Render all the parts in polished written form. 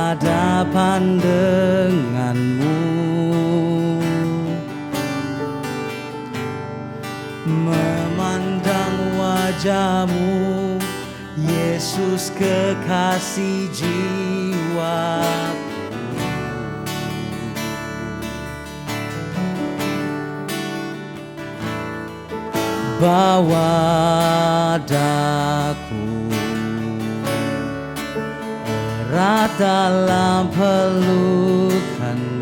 berhadapan denganmu, memandang wajahmu, Yesus kekasih jiwaku. Bawa daku erat dalam pelukanmu,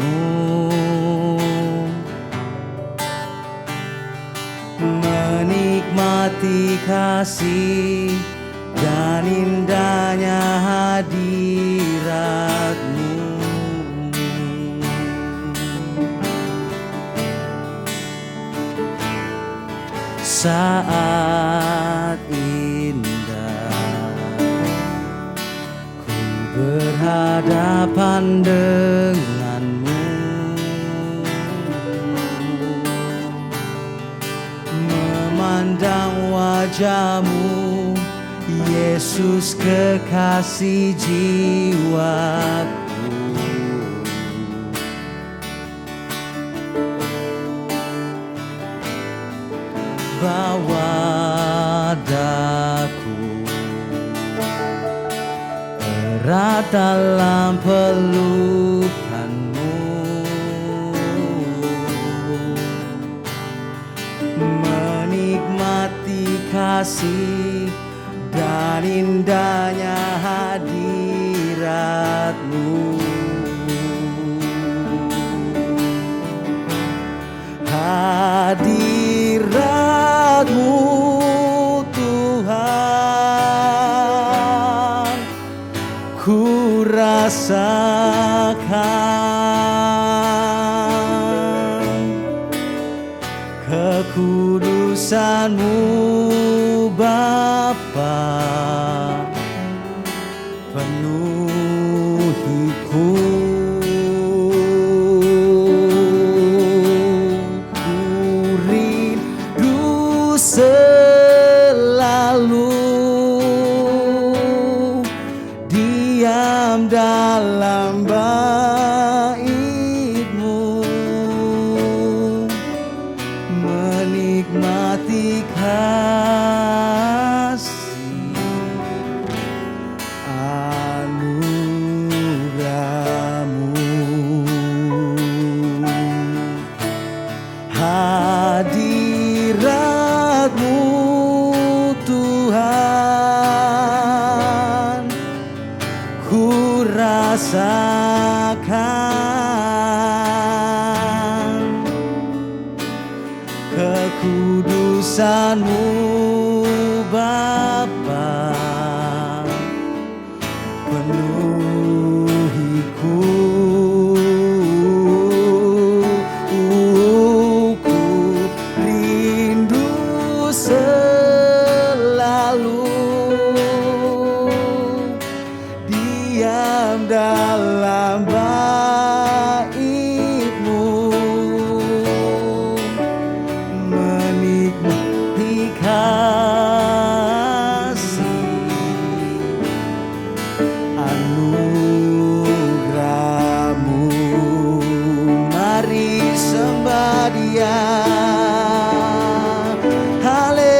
menikmati kasih dan indahnya hadiratmu. Saat indah ku berhadapan denganmu, memandang wajahmu, Yesus kekasih jiwaku. Bawa daku erat dalam pelukanmu, menikmati kasih dan indahnya hadiratmu. Hadiratmu Tuhan, ku rasakan kekudusan-Mu Bapa, penuhiku. Selalu diam dalam bait-Mu, menikmati kasih anugerah-Mu. Hadirat-Mu Tuhan, ku rasakan kekudusan-Mu Bapa, penuhiku. Ku rindu selalu diam dalam bait-Mu, menikmati kasih anugerah-Mu. Mari sembah Dia. Haleluya.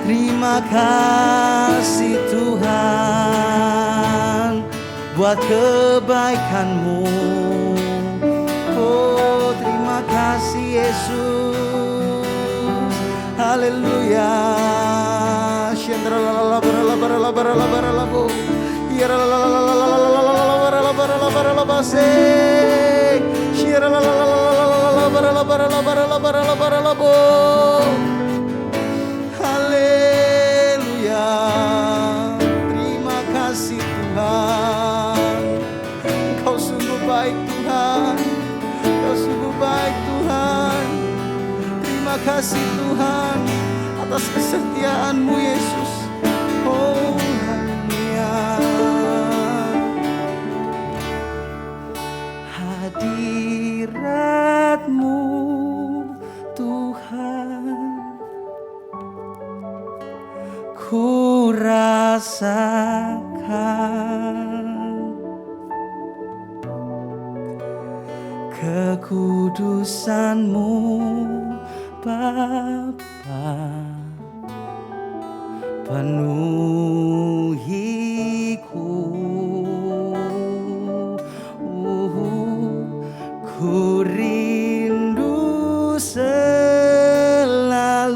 Terima kasih Tuhan buat kebaikan-Mu. Oh, terima kasih Yesus. Haleluya. Haleluya. Terima kasih Tuhan. Engkau sungguh baik Tuhan. Engkau sungguh baik Tuhan. Terima kasih Tuhan atas kesetiaan-Mu Yesus. Oh haleluya. Hadirat-Mu Tuhan, ku kekudusan-Mu Bapa, penuhiku. Ku rindu selalu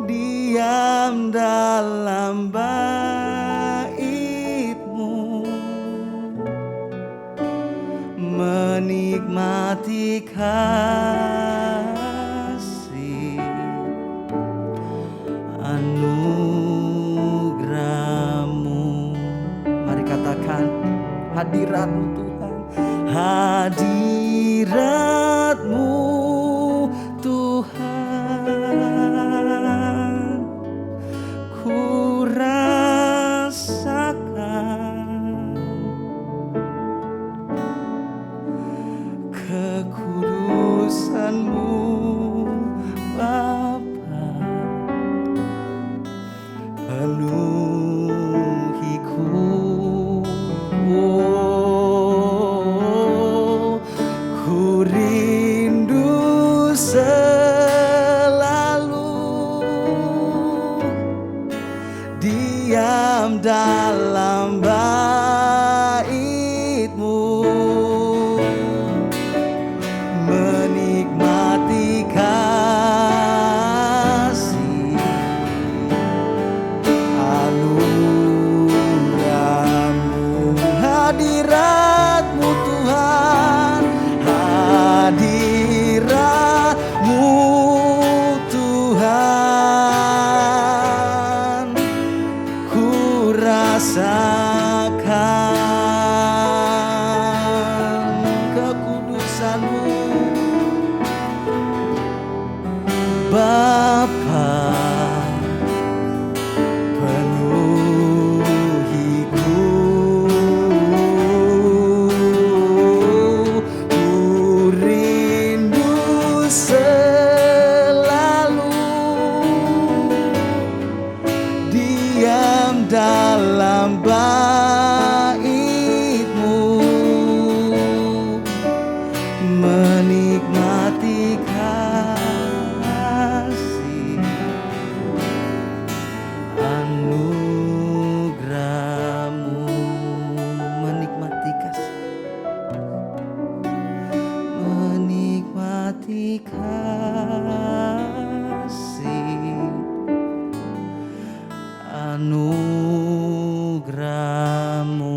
diam dalam bait-Mu, menikmati kasih anugerah-Mu. Mari katakan, hadirat-Mu Tuhan, hadirat-Mu Tuhan, ku rasakan kekudusan-Mu Bapa, penuhiku. Ku rindu selalu diam dalam bait-Mu, menikmati kasih anugerah-Mu, hadirat-Mu Tuhan, hadirat-Mu Tuhan, ku rasakan kekudusan-Mu Bapa, penuhiku. Ku rindu selalu diam dalam bait-Mu, menikmati kasih anugerah-Mu, menikmati kasih, menikmati kasih anugerah-Mu.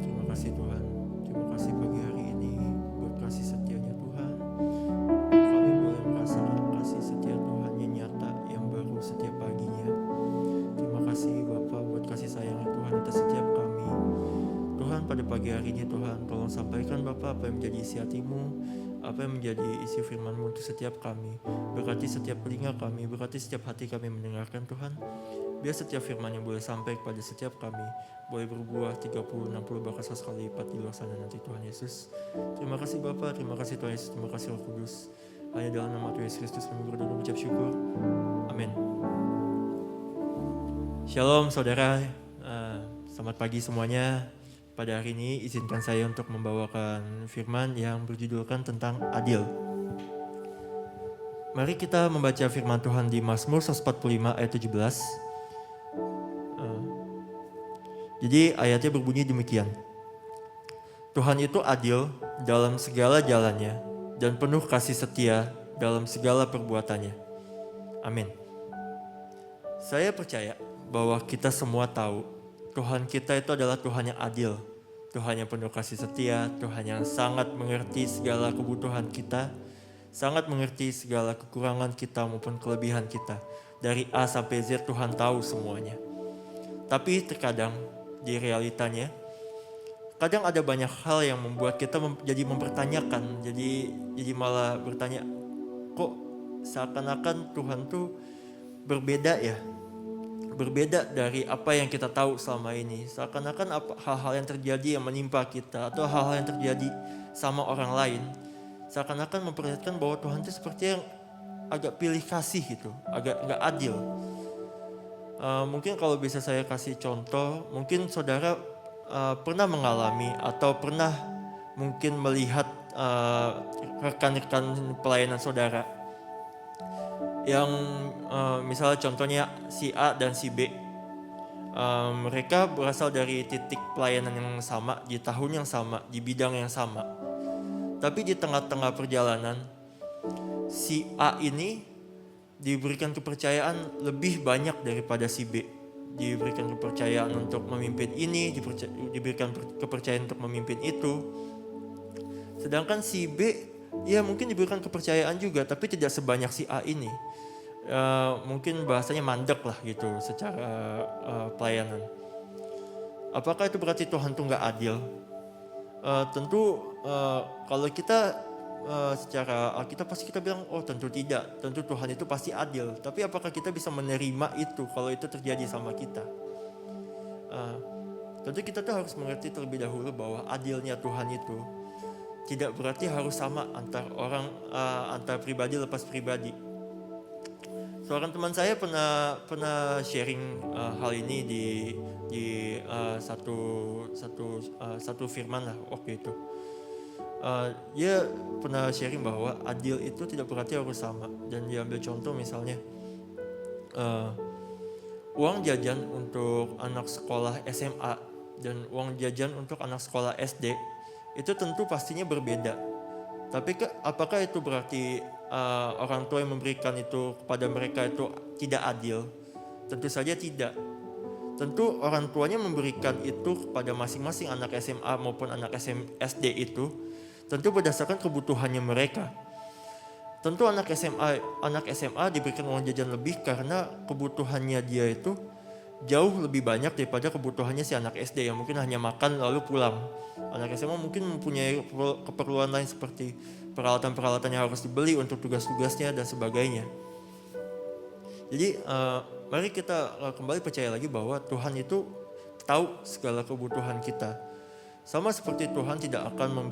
Terima kasih Tuhan, terima kasih pagi hari ini buat kasih setia-Nya Tuhan. Kami boleh merasakan kasih setia Tuhan yang nyata, yang baru setiap paginya. Terima kasih Bapa buat kasih sayang Tuhan atas setiap kami. Tuhan, pada pagi hari ini Tuhan, tolong sampaikan Bapa apa yang menjadi isi hati-Mu, apa yang menjadi isi firman-Mu untuk setiap kami. Berkati setiap telinga kami, berkati setiap hati kami mendengarkan Tuhan. Biar setiap firman yang boleh sampai kepada setiap kami boleh berbuah 30, 60 bahkan 100 kali lipat di luar sana nanti Tuhan Yesus. Terima kasih Bapa, terima kasih Tuhan Yesus, terima kasih Roh Kudus. Hanya dalam nama Tuhan Yesus Kristus kami berdoa dan mengucap syukur. Amin. Shalom saudara, selamat pagi semuanya. Pada hari ini izinkan saya untuk membawakan firman yang berjudulkan tentang adil. Mari kita membaca firman Tuhan di Mazmur 145 ayat 17. Jadi ayatnya berbunyi demikian. Tuhan itu adil dalam segala jalannya dan penuh kasih setia dalam segala perbuatannya. Amin. Saya percaya bahwa kita semua tahu Tuhan kita itu adalah Tuhan yang adil, Tuhan yang penuh kasih setia, Tuhan yang sangat mengerti segala kebutuhan kita, sangat mengerti segala kekurangan kita maupun kelebihan kita. Dari A sampai Z Tuhan tahu semuanya. Tapi terkadang di realitanya, kadang ada banyak hal yang membuat kita jadi mempertanyakan, jadi malah bertanya, kok seakan-akan Tuhan tuh berbeda ya? Berbeda dari apa yang kita tahu selama ini. Seakan-akan hal-hal yang terjadi yang menimpa kita atau hal-hal yang terjadi sama orang lain, seakan-akan memperlihatkan bahwa Tuhan itu seperti yang agak pilih kasih gitu, agak nggak adil. Mungkin kalau bisa saya kasih contoh, mungkin saudara pernah mengalami atau pernah mungkin melihat rekan-rekan pelayanan saudara yang misalnya contohnya si A dan si B. Mereka berasal dari titik pelayanan yang sama, di tahun yang sama, di bidang yang sama. Tapi di tengah-tengah perjalanan, si A ini diberikan kepercayaan lebih banyak daripada si B. Diberikan kepercayaan untuk memimpin ini, diberikan kepercayaan untuk memimpin itu. Sedangkan si B, ya mungkin diberikan kepercayaan juga, tapi tidak sebanyak si A ini. Mungkin bahasanya mandek lah gitu secara pelayanan. Apakah itu berarti Tuhan tuh nggak adil? Tentu kalau kita secara Alkitab pasti kita bilang, oh tentu tidak, tentu Tuhan itu pasti adil. Tapi apakah kita bisa menerima itu kalau itu terjadi sama kita? Tentu kita tuh harus mengerti terlebih dahulu bahwa adilnya Tuhan itu tidak berarti harus sama antar orang, antar pribadi lepas pribadi. Seorang teman saya pernah sharing hal ini di satu firman lah waktu itu. Dia pernah sharing bahwa adil itu tidak berarti harus sama, dan dia ambil contoh misalnya uang jajan untuk anak sekolah SMA dan uang jajan untuk anak sekolah SD itu tentu pastinya berbeda. Tapi apakah itu berarti orang tua yang memberikan itu kepada mereka itu tidak adil? Tentu saja tidak. Tentu orang tuanya memberikan itu kepada masing-masing anak SMA maupun anak SD itu tentu berdasarkan kebutuhannya mereka. Tentu anak SMA diberikan uang jajan lebih karena kebutuhannya dia itu jauh lebih banyak daripada kebutuhannya si anak SD yang mungkin hanya makan lalu pulang. Anak SMA mungkin mempunyai keperluan lain seperti peralatan-peralatan yang harus dibeli untuk tugas-tugasnya dan sebagainya. Jadi mari kita kembali percaya lagi bahwa Tuhan itu tahu segala kebutuhan kita. Sama seperti Tuhan tidak akan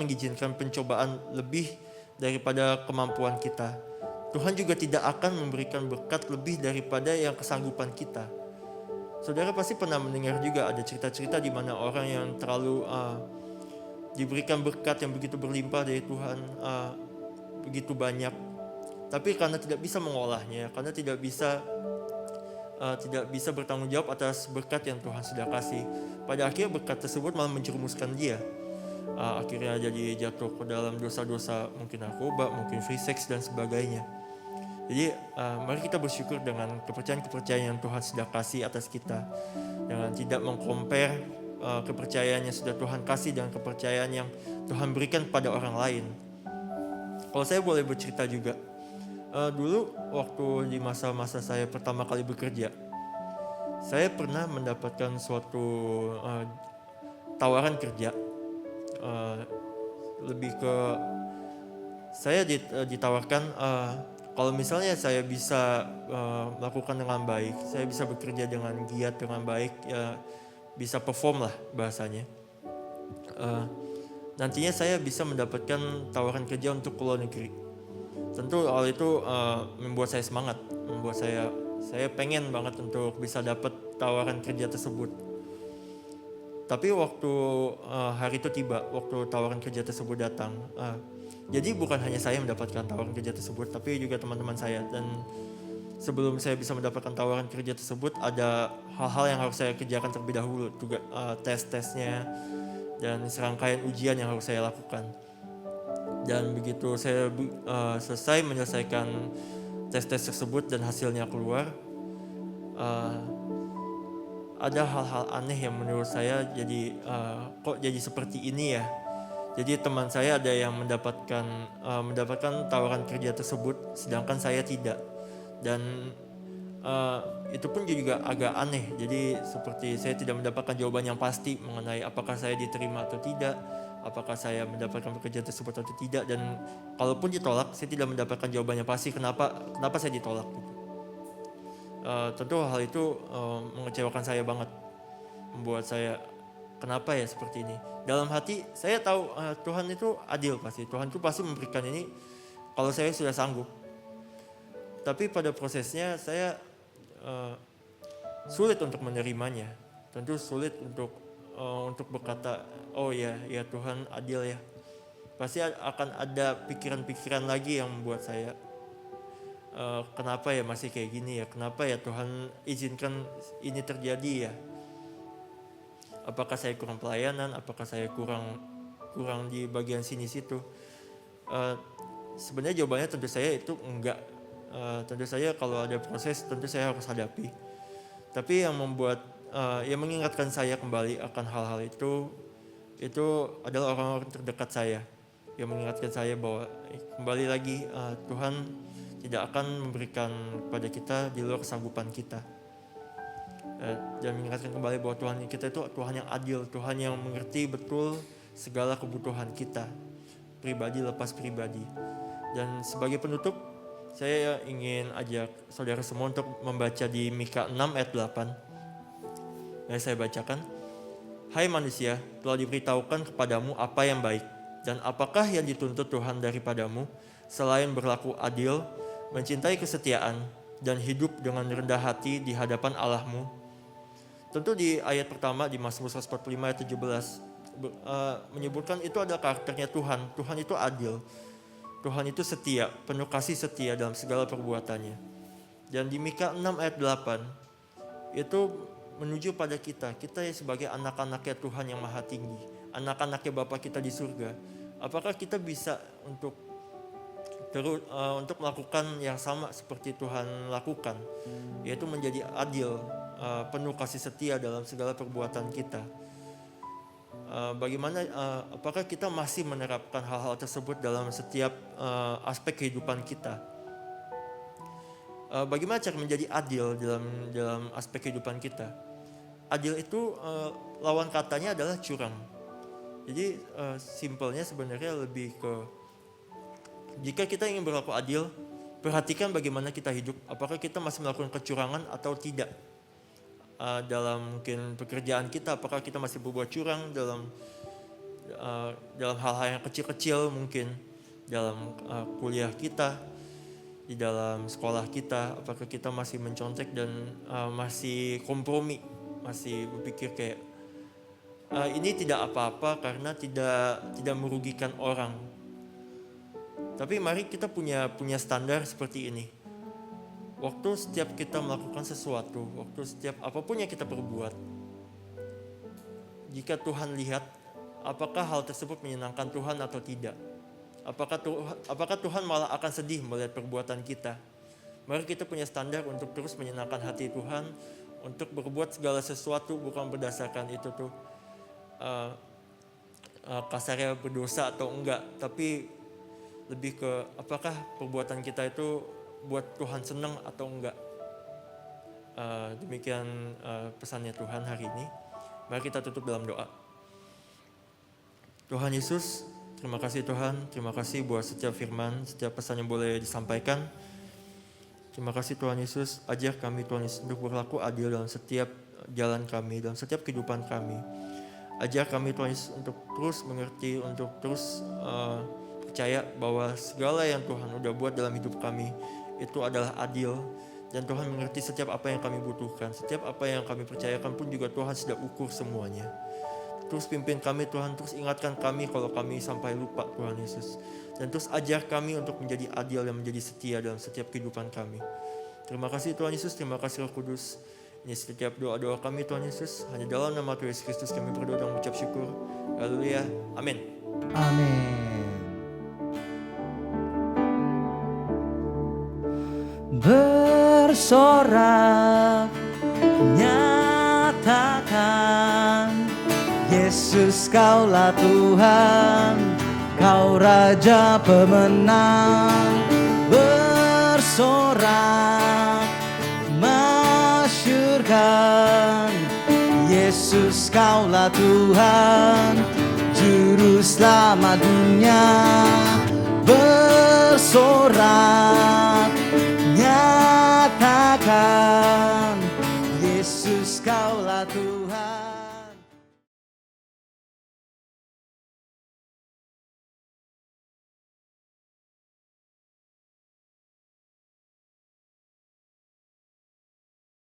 mengizinkan pencobaan lebih daripada kemampuan kita. Tuhan juga tidak akan memberikan berkat lebih daripada yang kesanggupan kita. Saudara pasti pernah mendengar juga ada cerita-cerita di mana orang yang terlalu diberikan berkat yang begitu berlimpah dari Tuhan, begitu banyak, tapi karena tidak bisa mengolahnya, karena tidak bisa bertanggung jawab atas berkat yang Tuhan sudah kasih, pada akhirnya berkat tersebut malah menjerumuskan dia. Akhirnya jadi jatuh ke dalam dosa-dosa, mungkin narkoba, mungkin free sex dan sebagainya. Jadi mari kita bersyukur dengan kepercayaan yang Tuhan sudah kasih atas kita, dengan tidak mengcompare kepercayaan yang sudah Tuhan kasih dengan kepercayaan yang Tuhan berikan pada orang lain. Kalau saya boleh bercerita juga, dulu waktu di masa-masa saya pertama kali bekerja, saya pernah mendapatkan suatu tawaran kerja. Lebih ke saya ditawarkan kalau misalnya saya bisa melakukan dengan baik, saya bisa bekerja dengan giat dengan baik, bisa perform lah bahasanya. Nantinya saya bisa mendapatkan tawaran kerja untuk ke luar negeri. Tentu hal itu membuat saya semangat, membuat saya pengen banget untuk bisa dapat tawaran kerja tersebut. Tapi waktu hari itu tiba, waktu tawaran kerja tersebut datang, jadi bukan hanya saya mendapatkan tawaran kerja tersebut, tapi juga teman-teman saya. Dan sebelum saya bisa mendapatkan tawaran kerja tersebut, ada hal-hal yang harus saya kerjakan terlebih dahulu, juga tes-tesnya dan serangkaian ujian yang harus saya lakukan. Dan begitu saya selesai menyelesaikan tes-tes tersebut dan hasilnya keluar, ada hal-hal aneh yang menurut saya jadi kok jadi seperti ini ya. Jadi teman saya ada yang mendapatkan tawaran kerja tersebut, sedangkan saya tidak. Dan itu pun juga agak aneh. Jadi seperti saya tidak mendapatkan jawaban yang pasti mengenai apakah saya diterima atau tidak, apakah saya mendapatkan pekerjaan tersebut atau tidak. Dan kalaupun ditolak, saya tidak mendapatkan jawaban yang pasti kenapa saya ditolak gitu. Tentu hal itu mengecewakan saya banget, membuat saya kenapa ya seperti ini. Dalam hati saya tahu Tuhan itu adil pasti. Tuhan itu pasti memberikan ini kalau saya sudah sanggup. Tapi pada prosesnya saya sulit untuk menerimanya. Tentu sulit untuk berkata, oh ya Tuhan adil ya. Pasti akan ada pikiran-pikiran lagi yang membuat saya kenapa ya masih kayak gini ya, kenapa ya Tuhan izinkan ini terjadi ya. Apakah saya kurang pelayanan, apakah saya kurang di bagian sini situ. Sebenarnya jawabannya tentu saya itu enggak. Tentu saja kalau ada proses tentu saya harus hadapi. Tapi yang membuat yang mengingatkan saya kembali akan hal-hal itu adalah orang-orang terdekat saya yang mengingatkan saya bahwa kembali lagi Tuhan tidak akan memberikan kepada kita di luar kesanggupan kita. Dan mengingatkan kembali bahwa Tuhan kita itu Tuhan yang adil, Tuhan yang mengerti betul segala kebutuhan kita, pribadi lepas pribadi. Dan sebagai penutup, saya ingin ajak saudara semua untuk membaca di Mika 6 ayat 8. Saya bacakan. Hai manusia, telah diberitahukan kepadamu apa yang baik, dan apakah yang dituntut Tuhan daripadamu, selain berlaku adil, mencintai kesetiaan, dan hidup dengan rendah hati di hadapan Allahmu. Tentu di ayat pertama di Mazmur 145 ayat 17 menyebutkan itu adalah karakternya Tuhan. Tuhan itu adil. Tuhan itu setia, penuh kasih setia dalam segala perbuatannya. Dan di Mika 6 ayat 8 itu menuju pada kita sebagai anak-anaknya Tuhan yang maha tinggi, anak-anaknya Bapa kita di surga. Apakah kita bisa untuk melakukan yang sama seperti Tuhan lakukan, yaitu menjadi adil, penuh kasih setia dalam segala perbuatan kita. Bagaimana, apakah kita masih menerapkan hal-hal tersebut dalam setiap aspek kehidupan kita? Bagaimana cara menjadi adil dalam aspek kehidupan kita? Adil itu lawan katanya adalah curang. Jadi simpelnya sebenarnya lebih ke, jika kita ingin berlaku adil, perhatikan bagaimana kita hidup. Apakah kita masih melakukan kecurangan atau tidak? Dalam mungkin pekerjaan kita, apakah kita masih berbuat curang dalam hal-hal yang kecil-kecil, mungkin dalam kuliah kita, di dalam sekolah kita, apakah kita masih mencontek dan masih kompromi, masih berpikir kayak ini tidak apa-apa karena tidak merugikan orang. Tapi mari kita punya standar seperti ini. Waktu setiap kita melakukan sesuatu, waktu setiap apapun yang kita perbuat, jika Tuhan lihat, apakah hal tersebut menyenangkan Tuhan atau tidak? Apakah Tuhan malah akan sedih melihat perbuatan kita? Mari kita punya standar untuk terus menyenangkan hati Tuhan, untuk berbuat segala sesuatu bukan berdasarkan itu tuh kasarnya berdosa atau enggak, tapi lebih ke apakah perbuatan kita itu buat Tuhan senang atau enggak. Demikian pesannya Tuhan hari ini. Mari kita tutup dalam doa. Tuhan Yesus, terima kasih Tuhan, terima kasih buat setiap firman, setiap pesan yang boleh disampaikan. Terima kasih Tuhan Yesus, ajar kami Tuhan Yesus untuk berlaku adil dalam setiap jalan kami, dalam setiap kehidupan kami. Ajar kami Tuhan Yesus untuk terus mengerti, untuk terus percaya bahwa segala yang Tuhan udah buat dalam hidup kami itu adalah adil, dan Tuhan mengerti setiap apa yang kami butuhkan, setiap apa yang kami percayakan pun juga Tuhan sudah ukur semuanya. Terus pimpin kami Tuhan, terus ingatkan kami kalau kami sampai lupa Tuhan Yesus, dan terus ajar kami untuk menjadi adil dan menjadi setia dalam setiap kehidupan kami. Terima kasih Tuhan Yesus, terima kasih Roh Kudus. Ini setiap doa-doa kami Tuhan Yesus, hanya dalam nama Tuhan Yesus Kristus kami berdoa dan mengucap syukur. Haleluya, amin. Amin. Bersorak, nyatakan Yesus kaulah Tuhan, kau Raja pemenang. Bersorak, masyurkan Yesus kaulah Tuhan, Juru Selamat dunia. Bersorak, nyatakan Yesus kaulah Tuhan.